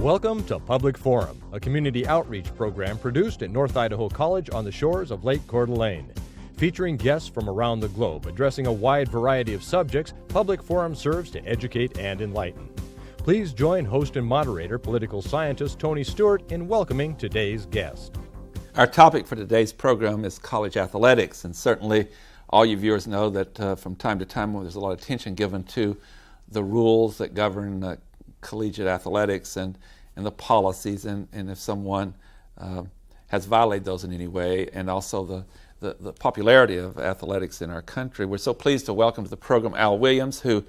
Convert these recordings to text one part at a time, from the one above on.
Welcome to Public Forum, a community outreach program produced at North Idaho College on the shores of Lake Coeur d'Alene. Featuring guests from around the globe addressing a wide variety of subjects, Public Forum serves to educate and enlighten. Please join host and moderator, political scientist Tony Stewart, in welcoming today's guest. Our topic for today's program is college athletics, and certainly all you viewers know that from time to time there's a lot of attention given to the rules that govern collegiate athletics and the policies, and if someone has violated those in any way, and also the popularity of athletics in our country. We're so pleased to welcome to the program Al Williams, who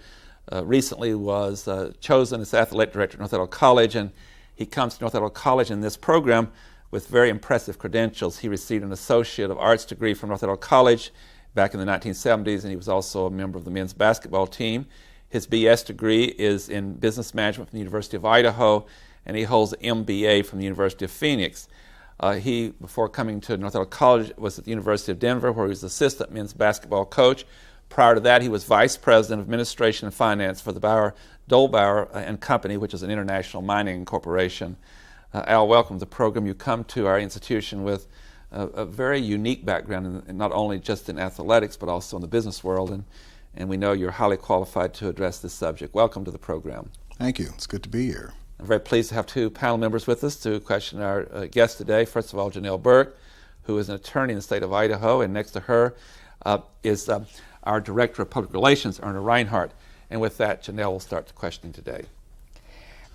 recently was chosen as athletic director at North Idaho College, and he comes to North Idaho College in this program with very impressive credentials. He received an Associate of Arts degree from North Idaho College back in the 1970s, and he was also a member of the men's basketball team. His BS degree is in business management from the University of Idaho, and he holds an MBA from the University of Phoenix. He, before coming to North Idaho College, was at the University of Denver, where he was assistant men's basketball coach. Prior to that, he was vice president of administration and finance for the Dolbauer and Company, which is an international mining corporation. Al, welcome to the program. You come to our institution with a very unique background, not only just in athletics, but also in the business world, and we know you're highly qualified to address this subject. Welcome to the program. Thank you. It's good to be here. I'm very pleased to have two panel members with us to question our guest today. First of all, Janelle Burke, who is an attorney in the state of Idaho, and next to her is our Director of Public Relations, Erna Reinhardt. And with that, Janelle will start the questioning today.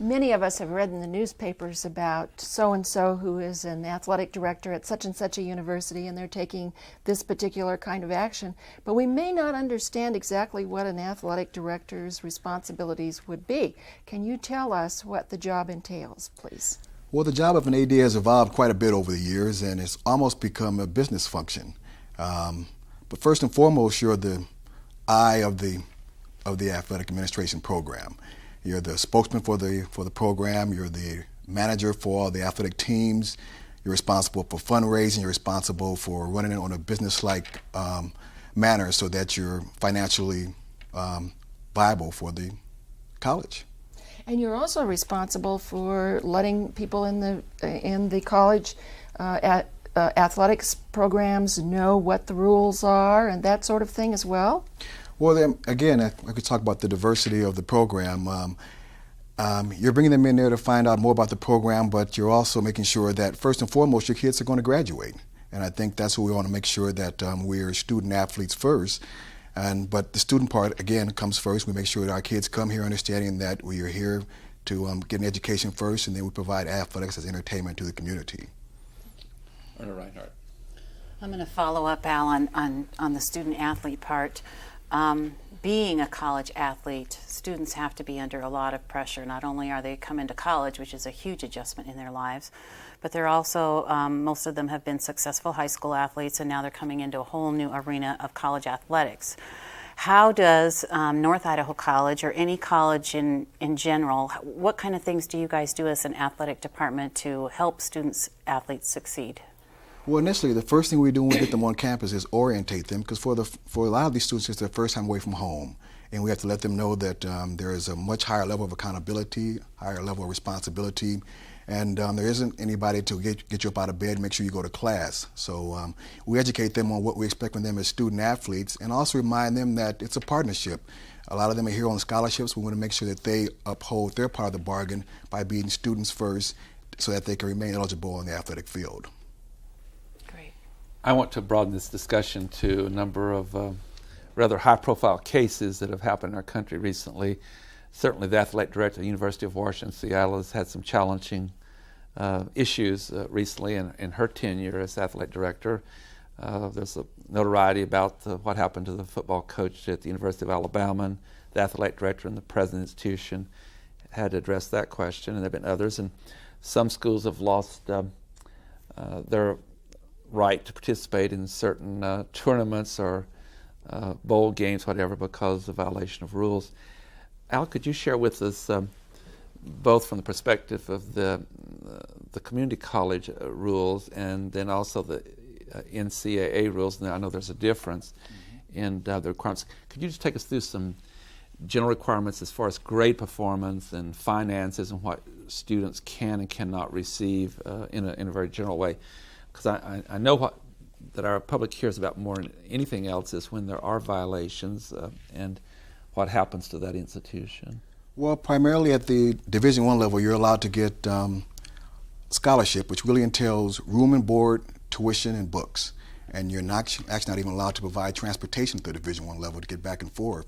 Many of us have read in the newspapers about so-and-so who is an athletic director at such and such a university, and they're taking this particular kind of action, but we may not understand exactly what an athletic director's responsibilities would be. Can you tell us what the job entails, please? Well, the job of an AD has evolved quite a bit over the years, and it's almost become a business function. But first and foremost, you're the eye of the athletic administration program. You're the spokesman for the program. You're the manager for all the athletic teams. You're responsible for fundraising. You're responsible for running it on a business-like manner so that you're financially viable for the college. And you're also responsible for letting people in the college athletics programs know what the rules are and that sort of thing as well? Well, then, again, I could talk about the diversity of the program. You're bringing them in there to find out more about the program, but you're also making sure that, first and foremost, your kids are going to graduate. And I think that's what we want to make sure, that we're student athletes first. But the student part, again, comes first. We make sure that our kids come here understanding that we are here to get an education first, and then we provide athletics as entertainment to the community. Erna Reinhardt. I'm going to follow up, Al, on the student-athlete part. Being a college athlete, students have to be under a lot of pressure. Not only are they coming to college, which is a huge adjustment in their lives, but they're also, most of them have been successful high school athletes, and now they're coming into a whole new arena of college athletics. How does North Idaho College, or any college in general, what kind of things do you guys do as an athletic department to help students, athletes succeed? Well, initially, the first thing we do when we get them on campus is orientate them, because for a lot of these students, it's their first time away from home, and we have to let them know that there is a much higher level of accountability, higher level of responsibility, and there isn't anybody to get you up out of bed and make sure you go to class. So we educate them on what we expect from them as student athletes, and also remind them that it's a partnership. A lot of them are here on scholarships. We want to make sure that they uphold their part of the bargain by being students first, so that they can remain eligible in the athletic field. I want to broaden this discussion to a number of rather high-profile cases that have happened in our country recently. Certainly the athletic director of the University of Washington, Seattle, has had some challenging issues recently in her tenure as athletic director. There's a notoriety about what happened to the football coach at the University of Alabama, and the athletic director and the president of the institution had to address that question, and there have been others. And some schools have lost their right to participate in certain tournaments or bowl games, whatever, because of violation of rules. Al, could you share with us, both from the perspective of the community college rules and then also the NCAA rules? Now, I know there's a difference in the requirements. Could you just take us through some general requirements as far as grade performance and finances and what students can and cannot receive in a very general way. Because I know that our public cares about more than anything else is when there are violations and what happens to that institution. Well, primarily at the Division I level, you're allowed to get scholarship, which really entails room and board, tuition, and books. And you're actually not even allowed to provide transportation at the Division I level to get back and forth.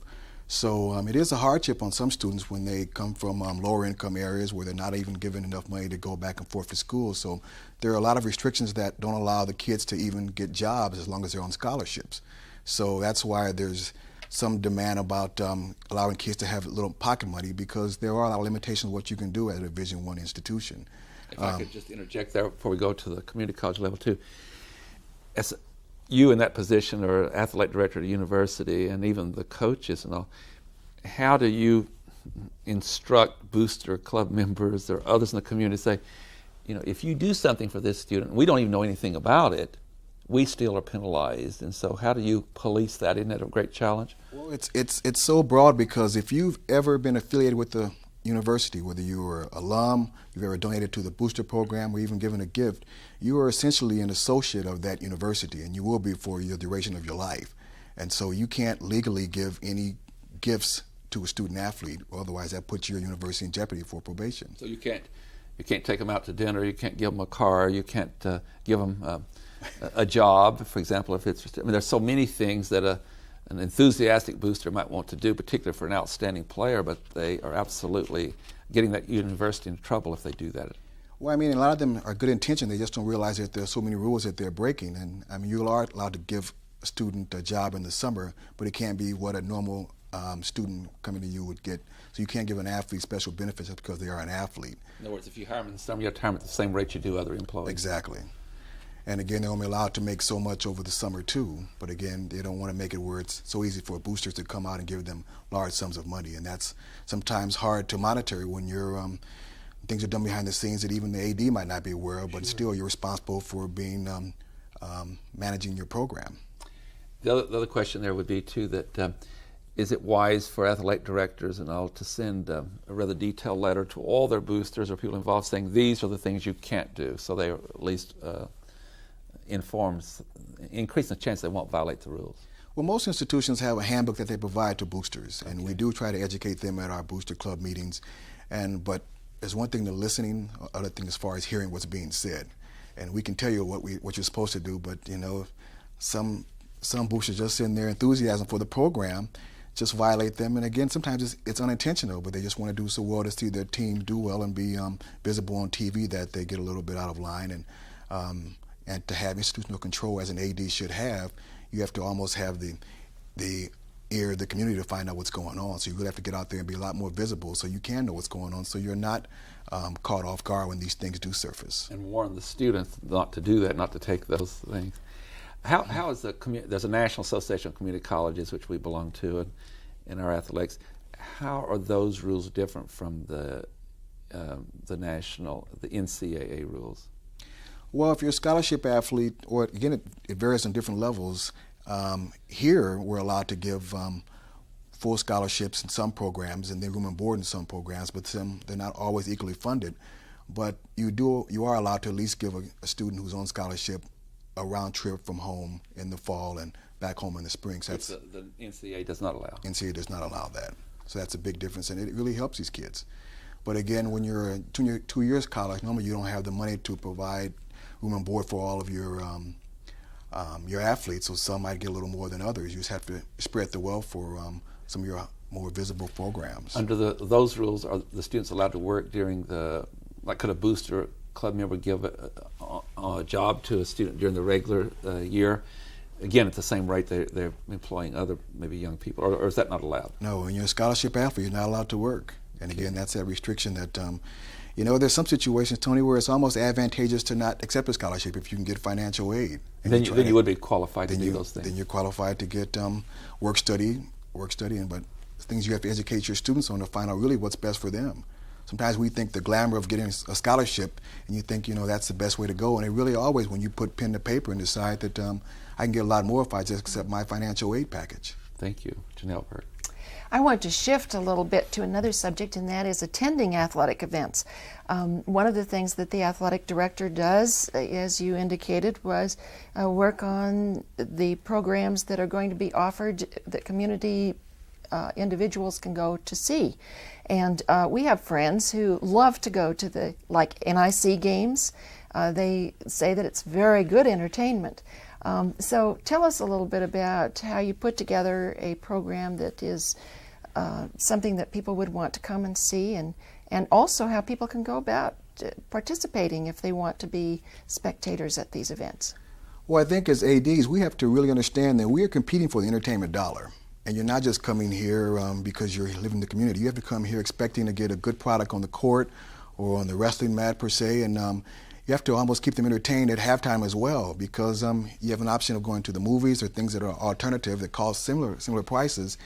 So it is a hardship on some students when they come from lower income areas where they're not even given enough money to go back and forth to school. So there are a lot of restrictions that don't allow the kids to even get jobs as long as they're on scholarships. So that's why there's some demand about allowing kids to have a little pocket money, because there are a lot of limitations of what you can do at a Division I institution. If I could just interject there before we go to the community college level too. As you in that position, or athletic director at a university, and even the coaches and all, how do you instruct booster club members or others in the community to say, if you do something for this student, we don't even know anything about it, we still are penalized? And so how do you police that? Isn't that a great challenge? Well, it's so broad, because if you've ever been affiliated with the university, whether you were alum, you've ever donated to the booster program, or even given a gift, you are essentially an associate of that university, and you will be for the duration of your life. And so you can't legally give any gifts to a student athlete, otherwise that puts your university in jeopardy for probation. So you can't take them out to dinner, you can't give them a car, you can't give them a job, for example, if it's, there's so many things that an enthusiastic booster might want to do, particularly for an outstanding player, but they are absolutely getting that university in trouble if they do that. Well, a lot of them are good intention. They just don't realize that there are so many rules that they're breaking. And you are allowed to give a student a job in the summer, but it can't be what a normal student coming to you would get. So you can't give an athlete special benefits just because they are an athlete. In other words, if you hire them in the summer, you have to hire them at the same rate you do other employees. Exactly. And again, they're only allowed to make so much over the summer too. But again, they don't want to make it where it's so easy for boosters to come out and give them large sums of money. And that's sometimes hard to monitor when you're things are done behind the scenes that even the AD might not be aware of, but still you're responsible for being managing your program. The other question there would be too that is it wise for athletic directors and all to send a rather detailed letter to all their boosters or people involved saying these are the things you can't do, so they are at least informs, increasing the chance they won't violate the rules? Well, most institutions have a handbook that they provide to boosters, and we do try to educate them at our booster club meetings. But there's one thing to listening, other thing as far as hearing what's being said. And we can tell you what you're supposed to do, but some boosters just in their enthusiasm for the program just violate them. And again, sometimes it's unintentional, but they just want to do so well to see their team do well and be visible on TV that they get a little bit out of line. And to have institutional control, as an AD should have, you have to almost have the ear of the community to find out what's going on. So you really have to get out there and be a lot more visible so you can know what's going on, so you're not caught off guard when these things do surface. And warn the students not to do that, not to take those things. How is there's a National Association of Community Colleges, which we belong to in our athletics. How are those rules different from the NCAA rules? Well, if you're a scholarship athlete, or again, it varies on different levels. Here, we're allowed to give full scholarships in some programs, and then room and board in some programs, but they're not always equally funded. But you are allowed to at least give a student who's on scholarship a round trip from home in the fall and back home in the spring. So that's the NCAA does not allow. NCAA does not allow that. So that's a big difference, and it really helps these kids. But again, when you're in 2 years college, normally you don't have the money to provide room and board for all of your athletes, so some might get a little more than others. You just have to spread the wealth for some of your more visible programs. Under those rules, are the students allowed to work during could a booster club member give a job to a student during the regular year? Again, at the same rate they're employing other maybe young people, or is that not allowed? No, when you're a scholarship athlete, you're not allowed to work. And again, that's that restriction that, there's some situations, Tony, where it's almost advantageous to not accept a scholarship if you can get financial aid. And then you would be qualified to do those things. Then you're qualified to get work study, but things you have to educate your students on to find out really what's best for them. Sometimes we think the glamour of getting a scholarship, and you think, that's the best way to go. And it really always, when you put pen to paper and decide that I can get a lot more if I just accept my financial aid package. Thank you. Janelle Burke. I want to shift a little bit to another subject, and that is attending athletic events. One of the things that the athletic director does, as you indicated, was work on the programs that are going to be offered that community individuals can go to see. And we have friends who love to go to the NIC games. They say that it's very good entertainment. So tell us a little bit about how you put together a program that is something that people would want to come and see, and also how people can go about participating if they want to be spectators at these events. Well, I think as ADs, we have to really understand that we are competing for the entertainment dollar. And you're not just coming here because you're living in the community. You have to come here expecting to get a good product on the court or on the wrestling mat per se, and you have to almost keep them entertained at halftime as well, because you have an option of going to the movies or things that are alternative that cost similar prices.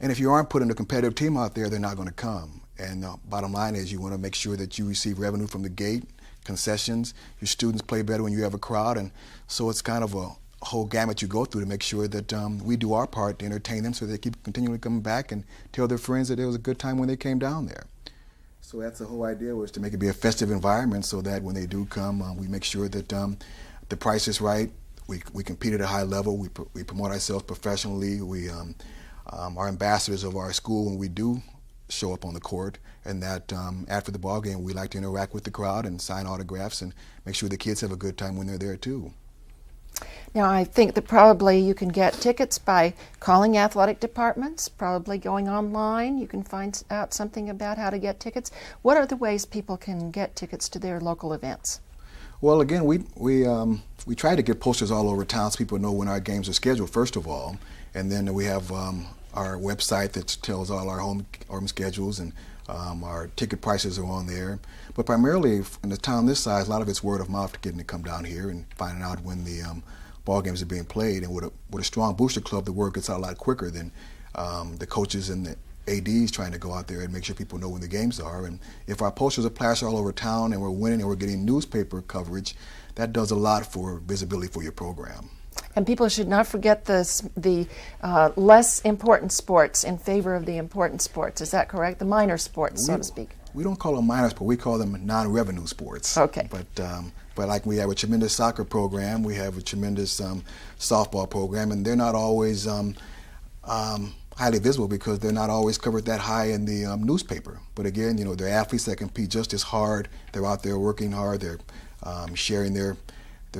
And if you aren't putting a competitive team out there, they're not going to come. And the bottom line is you want to make sure that you receive revenue from the gate, concessions. Your students play better when you have a crowd, and so it's kind of a whole gamut you go through to make sure that we do our part to entertain them so they keep continually coming back and tell their friends that it was a good time when they came down there. So that's the whole idea, was to make it be a festive environment so that when they do come, we make sure that the price is right. We compete at a high level. We promote ourselves professionally. We are ambassadors of our school when we do show up on the court, and that after the ball game we like to interact with the crowd and sign autographs and make sure the kids have a good time when they're there too. Now, I think that probably you can get tickets by calling athletic departments, probably going online. You can find out something about how to get tickets. What are the ways people can get tickets to their local events? Well, again, we try to get posters all over town so people know when our games are scheduled, first of all. And then we have our website that tells all our home schedules, and our ticket prices are on there. But primarily in a town this size, a lot of it's word of mouth, getting to come down here and finding out when the ball games are being played. And with a strong booster club, the word gets out a lot quicker than the coaches and the ADs trying to go out there and make sure people know when the games are. And if our posters are plastered all over town and we're winning and we're getting newspaper coverage, that does a lot for visibility for your program. And people should not forget the less important sports in favor of the important sports. Is that correct? The minor sports, so to speak. We don't call them minor sports. We call them non-revenue sports. Okay. But like we have a tremendous soccer program, we have a tremendous softball program, and they're not always highly visible because they're not always covered that high in the newspaper. But again, they're athletes that compete just as hard. They're out there working hard. They're sharing their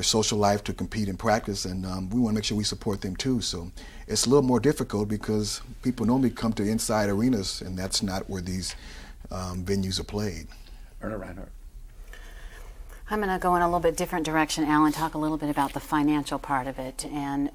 social life to compete and practice, and we want to make sure we support them too. So it's a little more difficult because people normally come to inside arenas, and that's not where these venues are played. Erna Reinhardt. I'm going to go in a little bit different direction, Alan, talk a little bit about the financial part of it, and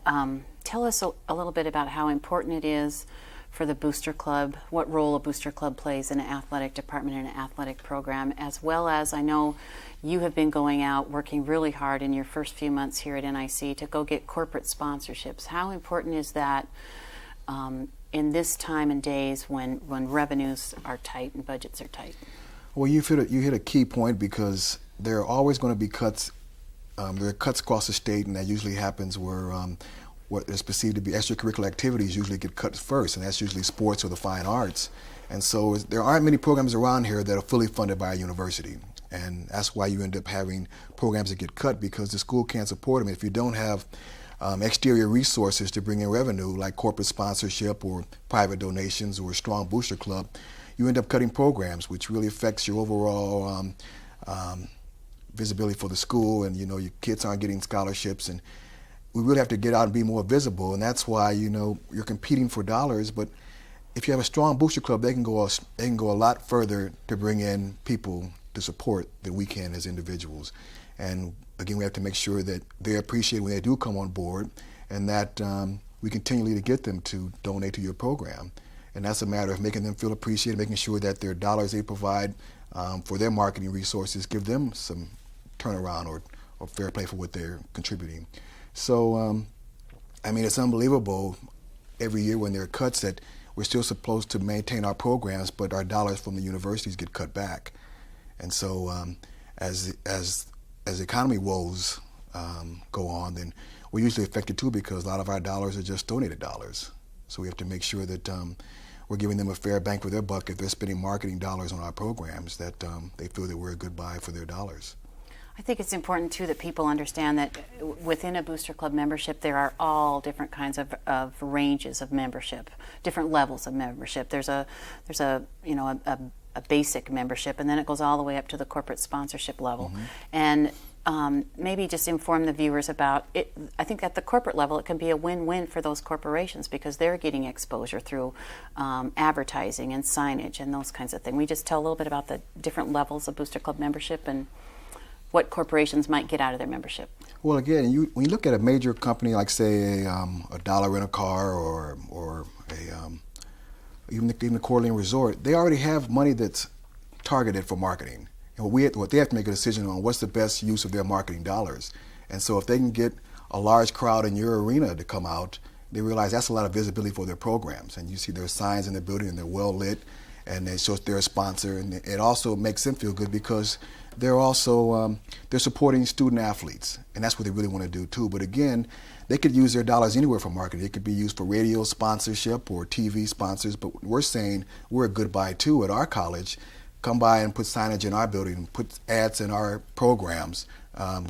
tell us a little bit about how important it is for the Booster Club, what role a Booster Club plays in an athletic department and an athletic program, as well as I know you have been going out working really hard in your first few months here at NIC to go get corporate sponsorships. How important is that in this time and days when revenues are tight and budgets are tight? Well, you hit a key point, because there are always going to be cuts. There are cuts across the state, and that usually happens where what is perceived to be extracurricular activities usually get cut first, and that's usually sports or the fine arts. And so there aren't many programs around here that are fully funded by a university. And that's why you end up having programs that get cut, because the school can't support them. If you don't have exterior resources to bring in revenue, like corporate sponsorship or private donations or a strong booster club, you end up cutting programs, which really affects your overall visibility for the school, and your kids aren't getting scholarships. And we really have to get out and be more visible, and that's why you're competing for dollars. But if you have a strong booster club, they can go a lot further to bring in people to support than we can as individuals. And again, we have to make sure that they appreciate when they do come on board, and that we continually to get them to donate to your program. And that's a matter of making them feel appreciated, making sure that their dollars they provide for their marketing resources give them some turnaround or fair play for what they're contributing. So, it's unbelievable every year when there are cuts that we're still supposed to maintain our programs, but our dollars from the universities get cut back. And so as the economy woes go on, then we're usually affected too, because a lot of our dollars are just donated dollars. So we have to make sure that we're giving them a fair bang for their buck if they're spending marketing dollars on our programs, that they feel that we're a good buy for their dollars. I think it's important too that people understand that within a Booster Club membership there are all different kinds of ranges of membership, different levels of membership. There's a basic membership, and then it goes all the way up to the corporate sponsorship level. And maybe just inform the viewers about it. I think at the corporate level it can be a win-win for those corporations because they're getting exposure through advertising and signage and those kinds of things. We just tell a little bit about the different levels of Booster Club membership and what corporations might get out of their membership. Well, again, when you look at a major company like, say, a Dollar Rent-A-Car or even the Coeur d'Alene Resort, they already have money that's targeted for marketing. And what they have to make a decision on what's the best use of their marketing dollars. And so if they can get a large crowd in your arena to come out, they realize that's a lot of visibility for their programs. And you see their signs in the building and they're well lit, and they show they're a sponsor, and it also makes them feel good because they're also they're supporting student athletes, and that's what they really want to do too. But again, they could use their dollars anywhere for marketing. It could be used for radio sponsorship or TV sponsors, but we're saying we're a good buy too at our college. Come by and put signage in our building, put ads in our programs,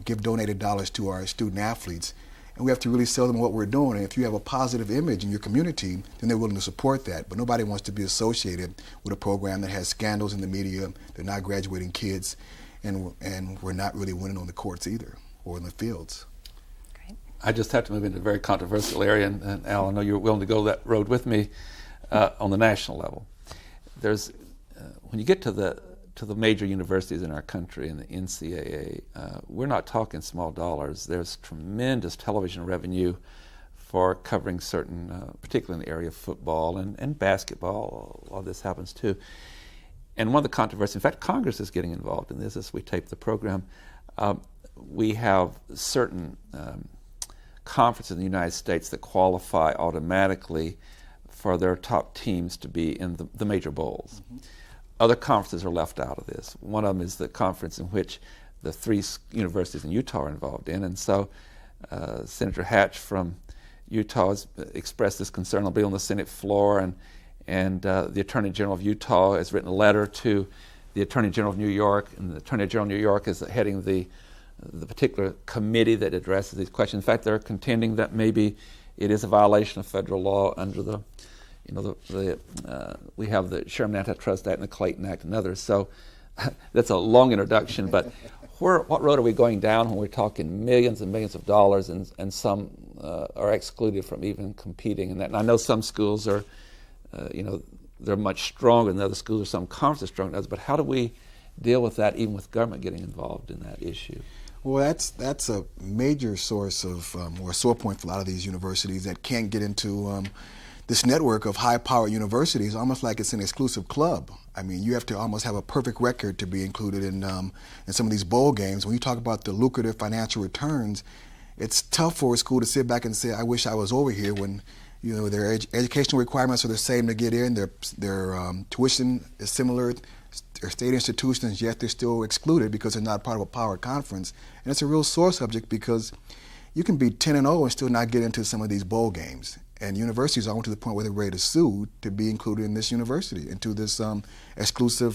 give donated dollars to our student athletes. And we have to really sell them what we're doing. And if you have a positive image in your community, then they're willing to support that. But nobody wants to be associated with a program that has scandals in the media, they're not graduating kids, and we're not really winning on the courts either, or in the fields. Great. I just have to move into a very controversial area, and Al, I know you're willing to go that road with me on the national level. There's when you get to the major universities in our country and the NCAA, we're not talking small dollars. There's tremendous television revenue for covering certain, particularly in the area of football and basketball. All this happens too. And one of the controversies, in fact, Congress is getting involved in this as we tape the program. We have certain conferences in the United States that qualify automatically for their top teams to be in the major bowls. Other conferences are left out of this. One of them is the conference in which the 3 universities in Utah are involved in. And so Senator Hatch from Utah has expressed this concern. I'll be on the Senate floor, and the Attorney General of Utah has written a letter to the Attorney General of New York, and the Attorney General of New York is heading the particular committee that addresses these questions. In fact, they're contending that maybe it is a violation of federal law under the we have the Sherman Antitrust Act and the Clayton Act and others. So that's a long introduction, but what road are we going down when we're talking millions and millions of dollars, and some are excluded from even competing in that? And I know some schools are, they're much stronger than other schools, or some conferences stronger than others, but how do we deal with that, even with government getting involved in that issue? Well, that's a major source of, or a sore point for a lot of these universities that can't get into this network of high-powered universities, almost like it's an exclusive club. I mean, you have to almost have a perfect record to be included in some of these bowl games. When you talk about the lucrative financial returns, it's tough for a school to sit back and say, I wish I was over here, when their educational requirements are the same to get in, their tuition is similar, they're state institutions, yet they're still excluded because they're not part of a power conference. And it's a real sore subject because you can be 10-0 and still not get into some of these bowl games. And universities are to the point where they're ready to sue to be included in this university, into this exclusive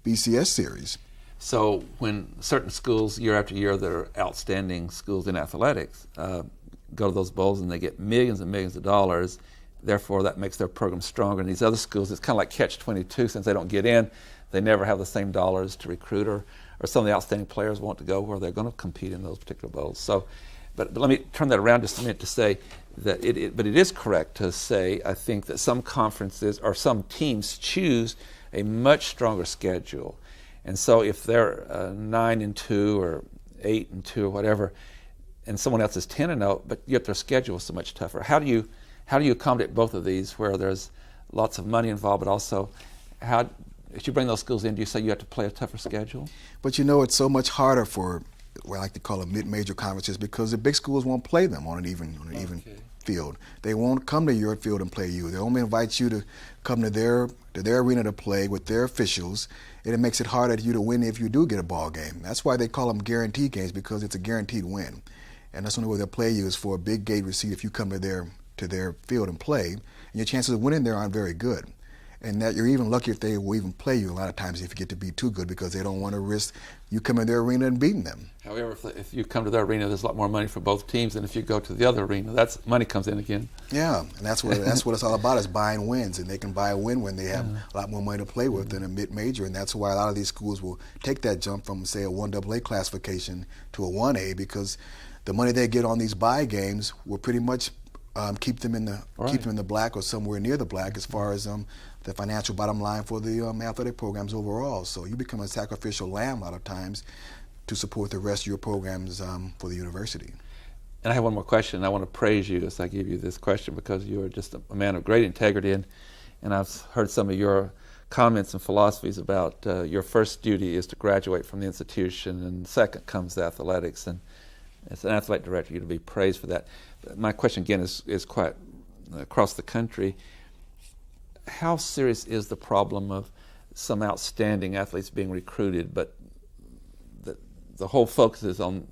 BCS series. So when certain schools, year after year, that are outstanding schools in athletics, go to those bowls and they get millions and millions of dollars, therefore that makes their program stronger. And these other schools, it's kind of like catch-22. Since they don't get in, they never have the same dollars to recruit, or some of the outstanding players want to go where they're going to compete in those particular bowls. So, but let me turn that around just a minute to say that but it is correct to say, I think, that some conferences or some teams choose a much stronger schedule. And so if they're 9-2 or 8-2 or whatever, and someone else is 10-0, but yet their schedule is so much tougher. How do you accommodate both of these, where there's lots of money involved, but also if you bring those schools in, do you say you have to play a tougher schedule? But it's so much harder for what I like to call them mid-major conferences, because the big schools won't play them on an even field. They won't come to your field and play you. They only invite you to come to their arena to play with their officials, and it makes it harder for you to win if you do get a ball game. That's why they call them guaranteed games, because it's a guaranteed win. And that's the only way they'll play you is for a big gate receipt if you come to their field and play, and your chances of winning there aren't very good. And that you're even lucky if they will even play you a lot of times if you get to be too good, because they don't want to risk you coming in their arena and beating them. However, if you come to their arena, there's a lot more money for both teams than if you go to the other arena. That's money comes in again. Yeah, and that's what it's all about, is buying wins, and they can buy a win when they have a lot more money to play with than a mid-major, and that's why a lot of these schools will take that jump from, say, a 1AA classification to a 1A, because the money they get on these buy games will pretty much keep them in the black or somewhere near the black as far as the financial bottom line for the athletic programs overall. So you become a sacrificial lamb a lot of times to support the rest of your programs for the university. And I have one more question. I want to praise you as I give you this question, because you are just a man of great integrity, and I've heard some of your comments and philosophies about your first duty is to graduate from the institution, and second comes athletics. And as an athletic director, you're to be praised for that. My question again is quite across the country. How serious is the problem of some outstanding athletes being recruited, but the whole focus is on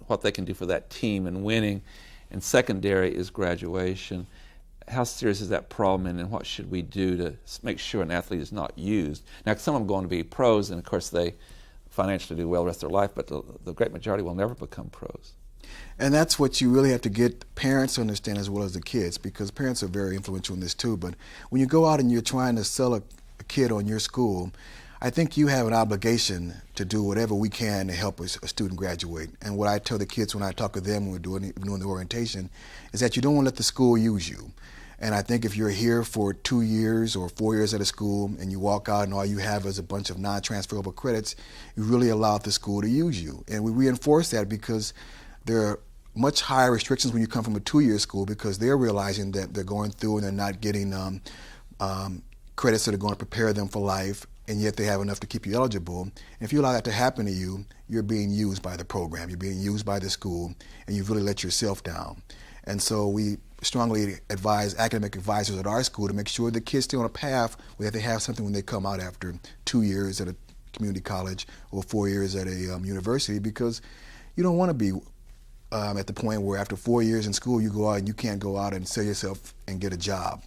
what they can do for that team and winning, and secondary is graduation? How serious is that problem, and what should we do to make sure an athlete is not used? Now, some of them go on to be pros, and of course they financially do well the rest of their life, but the great majority will never become pros. And that's what you really have to get parents to understand as well as the kids, because parents are very influential in this too. But when you go out and you're trying to sell a kid on your school, I think you have an obligation to do whatever we can to help a student graduate. And what I tell the kids when I talk to them when we're doing the orientation is that you don't want to let the school use you. And I think if you're here for 2 years or 4 years at a school and you walk out and all you have is a bunch of non-transferable credits, you really allow the school to use you. And we reinforce that because there are much higher restrictions when you come from a 2-year school, because they're realizing that they're going through and they're not getting credits that are going to prepare them for life, and yet they have enough to keep you eligible. And if you allow that to happen to you, you're being used by the program, you're being used by the school, and you've really let yourself down. And so we strongly advise academic advisors at our school to make sure the kids stay on a path where they have something when they come out after 2 years at a community college or 4 years at a university, because you don't want to be at the point where after 4 years in school you go out and you can't go out and sell yourself and get a job,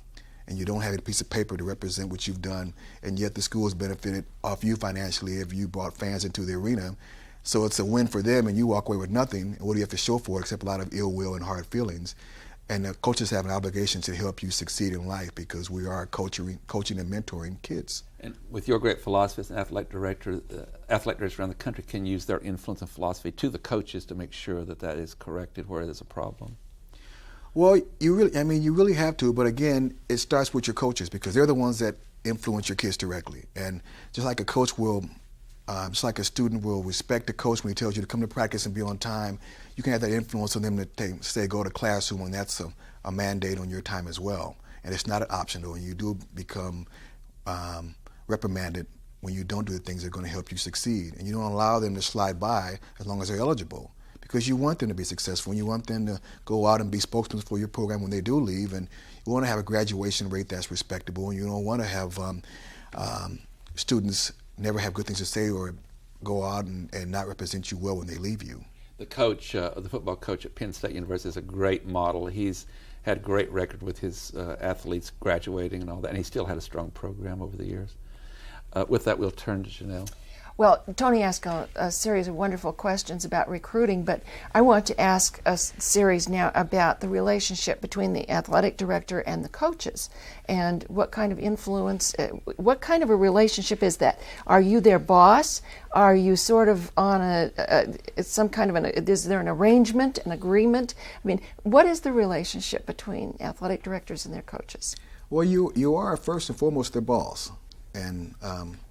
and you don't have a piece of paper to represent what you've done, and yet the school has benefited off you financially if you brought fans into the arena. So it's a win for them, and you walk away with nothing. What do you have to show for it except a lot of ill will and hard feelings? And the coaches have an obligation to help you succeed in life, because we are coaching and mentoring kids. And with your great philosophy as an athletic director, athletic directors around the country can use their influence and philosophy to the coaches to make sure that that is corrected where there's a problem. Well, you really have to, but again, it starts with your coaches, because they're the ones that influence your kids directly. And just like a coach will, just like a student will respect a coach when he tells you to come to practice and be on time, you can have that influence on them to say go to classroom, and that's a mandate on your time as well. And it's not an optional, and you do become reprimanded when you don't do the things that are going to help you succeed. And you don't allow them to slide by as long as they're eligible, because you want them to be successful, and you want them to go out and be spokesmen for your program when they do leave, and you want to have a graduation rate that's respectable, and you don't want to have students never have good things to say or go out and not represent you well when they leave you. The coach, the football coach at Penn State University, is a great model. He's had a great record with his athletes graduating and all that, and he still had a strong program over the years. With that, we'll turn to Janelle. Well, Tony asked a series of wonderful questions about recruiting, but I want to ask a series now about the relationship between the athletic director and the coaches, and what kind of influence, what kind of a relationship is that? Are you their boss? Are you sort of on some kind of is there an arrangement, an agreement? I mean, what is the relationship between athletic directors and their coaches? Well, you are first and foremost their boss. And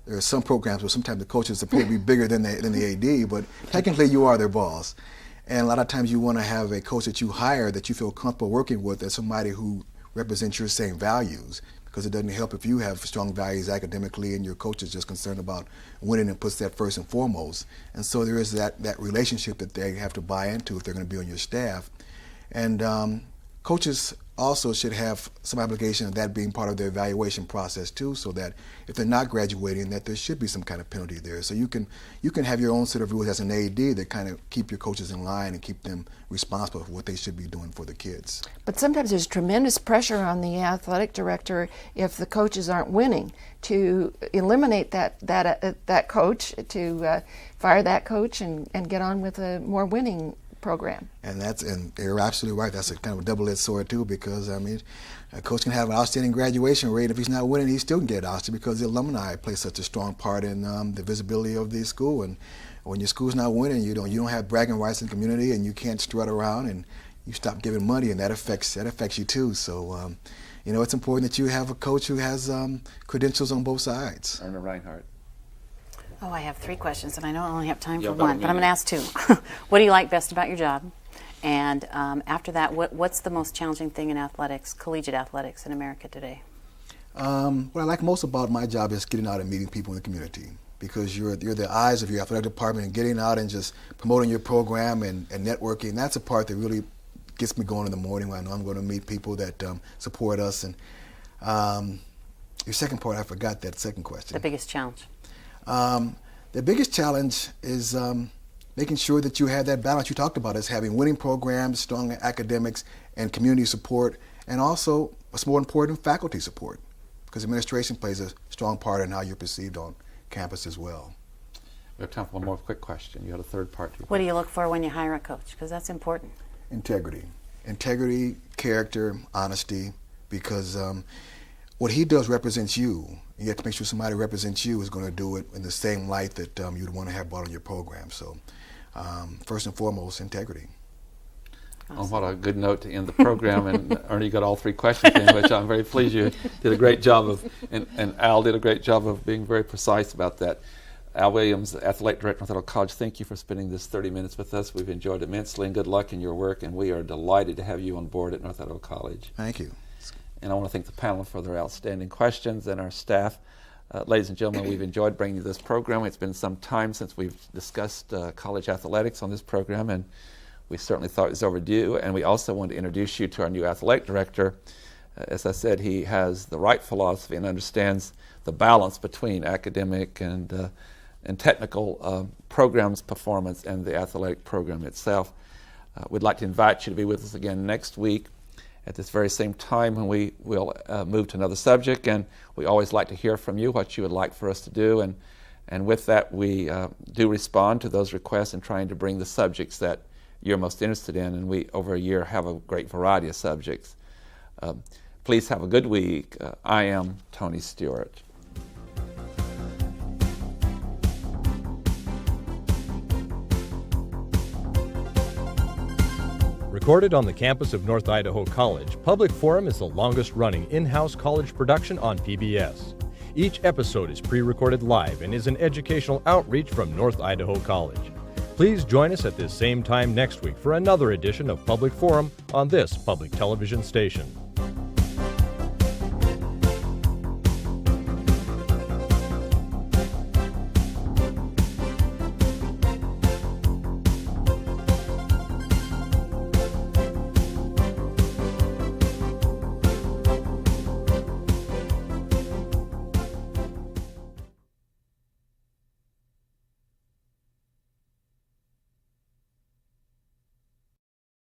there are some programs where sometimes the coaches appear to be bigger than the AD, but technically you are their boss. And a lot of times you want to have a coach that you hire that you feel comfortable working with as somebody who represents your same values, because it doesn't help if you have strong values academically and your coach is just concerned about winning and puts that first and foremost. And so there is that relationship that they have to buy into if they're going to be on your staff. And coaches also should have some obligation of that being part of their evaluation process too, so that if they're not graduating, that there should be some kind of penalty there. So you can have your own set of rules as an AD that kind of keep your coaches in line and keep them responsible for what they should be doing for the kids. But sometimes there's tremendous pressure on the athletic director if the coaches aren't winning to eliminate that coach, to fire that coach and get on with a more winning program. And you're absolutely right. That's a kind of a double-edged sword too, because I mean, a coach can have an outstanding graduation rate. If he's not winning, he still can get ousted because the alumni play such a strong part in the visibility of the school. And when your school's not winning, you don't have bragging rights in the community, and you can't strut around, and you stop giving money, and that affects you too. So it's important that you have a coach who has credentials on both sides. Erna Reinhardt. Oh, I have 3 questions, and I know I only have time for one, but I'm going to ask 2. What do you like best about your job? And after that, what's the most challenging thing in athletics, collegiate athletics in America today? What I like most about my job is getting out and meeting people in the community, because you're the eyes of your athletic department, and getting out and just promoting your program and networking. That's a part that really gets me going in the morning when I know I'm going to meet people that support us. And your second part, I forgot that second question. The biggest challenge. The biggest challenge is making sure that you have that balance you talked about, is having winning programs, strong academics, and community support, and also, what's more important, faculty support, because administration plays a strong part in how you're perceived on campus as well. We have time for one more quick question. You had a third part to your What do you look for when you hire a coach? Because that's important. Integrity, character, honesty, because what he does represents you. You have to make sure somebody who represents you is going to do it in the same light that you'd want to have brought on your program. So first and foremost, integrity. Awesome. Oh, what a good note to end the program. And Ernie, you got all 3 questions in, which I'm very pleased you did a great job of, and Al did a great job of being very precise about that. Al Williams, Athletic Director of North Idaho College, thank you for spending this 30 minutes with us. We've enjoyed it immensely, and good luck in your work, and we are delighted to have you on board at North Idaho College. Thank you. And I want to thank the panel for their outstanding questions, and our staff. Ladies and gentlemen, we've enjoyed bringing you this program. It's been some time since we've discussed college athletics on this program, and we certainly thought it was overdue. And we also want to introduce you to our new athletic director. As I said, he has the right philosophy and understands the balance between academic and technical programs performance and the athletic program itself. We'd like to invite you to be with us again next week at this very same time, when we will move to another subject, and we always like to hear from you what you would like for us to do, and with that we do respond to those requests in trying to bring the subjects that you're most interested in, and we over a year have a great variety of subjects. Please have a good week. I am Tony Stewart. Recorded on the campus of North Idaho College, Public Forum is the longest-running in-house college production on PBS. Each episode is pre-recorded live and is an educational outreach from North Idaho College. Please join us at this same time next week for another edition of Public Forum on this public television station.